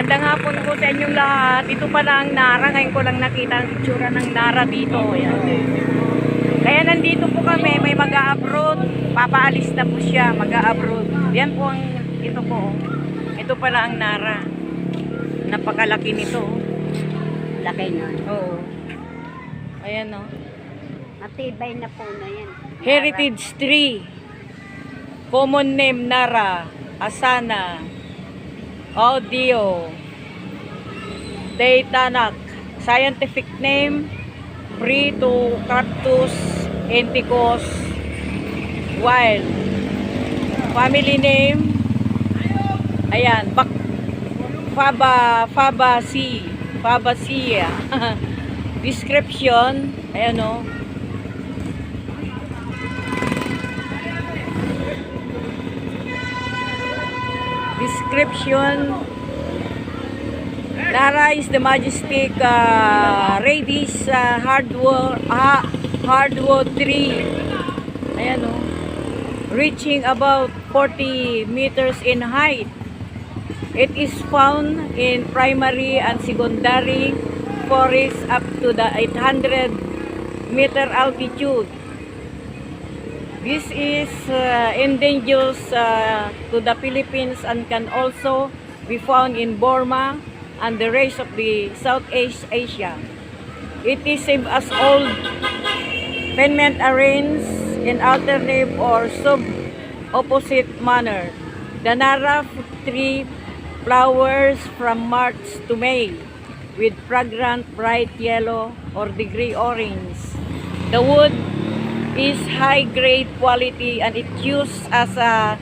Magandang hapon po sa inyong lahat. Ito pala ang Nara. Ngayon ko lang nakita ang itsura ng Nara dito. Ayan. Kaya nandito po kami. May mag-a-abroad. Papaalis na po siya. Mag-a-abroad. Yan po ang ito po. Ito pala ang Nara. Napakalaki nito. Laki na. Oo. Ayan o. Matibay na po na yan. Heritage tree. Common name Nara. Asana. Audio. Daytanak. Scientific name Brito-Cactus indicus wild. Family name ayan, Fabaceae. Description ayan o. Description. Nara is the majestic radish hardwood tree. Ayan o. Reaching about 40 meters in height. It is found in primary and secondary forests up to the 800-meter altitude. This is endangered to the Philippines and can also be found in Burma and the rest of the Southeast Asia. It is same as old pigment arranged in alternative or sub-opposite manner. The Nara tree flowers from March to May with fragrant bright yellow or degree orange. The wood is high-grade quality and it used as a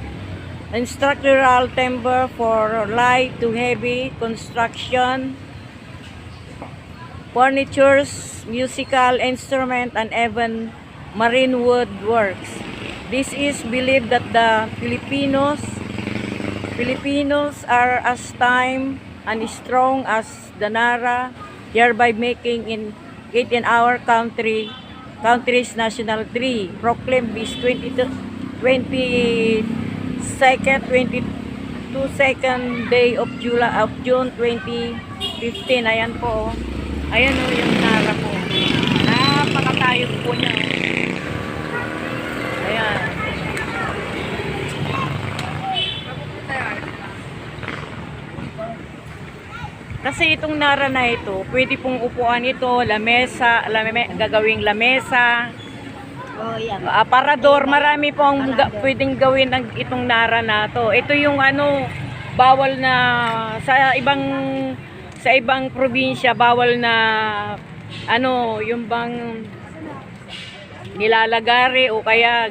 structural timber for light to heavy construction, furnitures, musical instrument, and even marine wood works. This is believed that the Filipinos are as tame and strong as the Nara, hereby making it in our country's national tree, proclaimed this 22nd day of June 2015. Ayan po. Ayan o yung Nara po. Napakatayog po niya. Ayan. Kasi itong Nara na ito, pwede pong upuan ito, gagawing lamesa. Oh, yan. Aparador, marami pong pwedeng gawin ng itong Nara na to. Ito yung bawal na sa ibang probinsya, bawal na yung bang nilalagari o kaya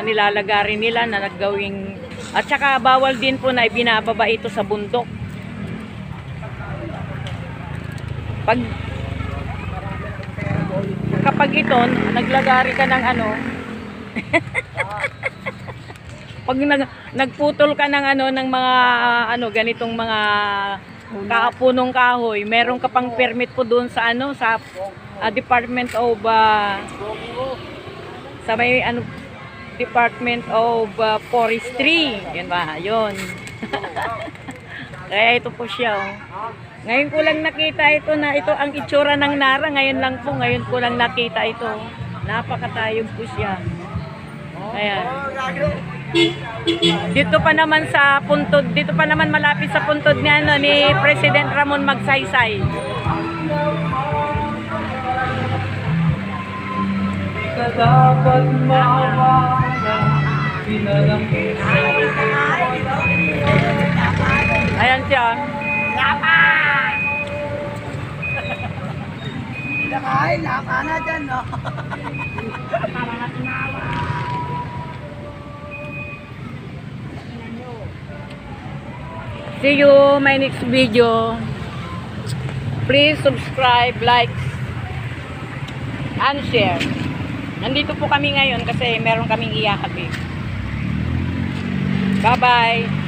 nilalagari nila na naggawing, at saka bawal din po na ibinababa ito sa bundok. Kapag ito, naglagari ka ng pag nagputol ka ng ng mga ganitong mga punong kahoy, meron ka pang permit po doon sa sa Department of Department of Forestry. Yan ba? Yun. Kaya ito po siya. Ngayon ko lang nakita ito ang itsura ng Nara. Ngayon ko lang nakita ito. Napakatayog po siya. Ayan. Dito pa naman malapit sa puntod ni President Ramon Magsaysay. Dapat mawala. Ayan siya. Ay, laka na dyan, no? See you my next video. Please subscribe, like, and share. Nandito po kami ngayon kasi meron kaming iyahatid. Bye-bye.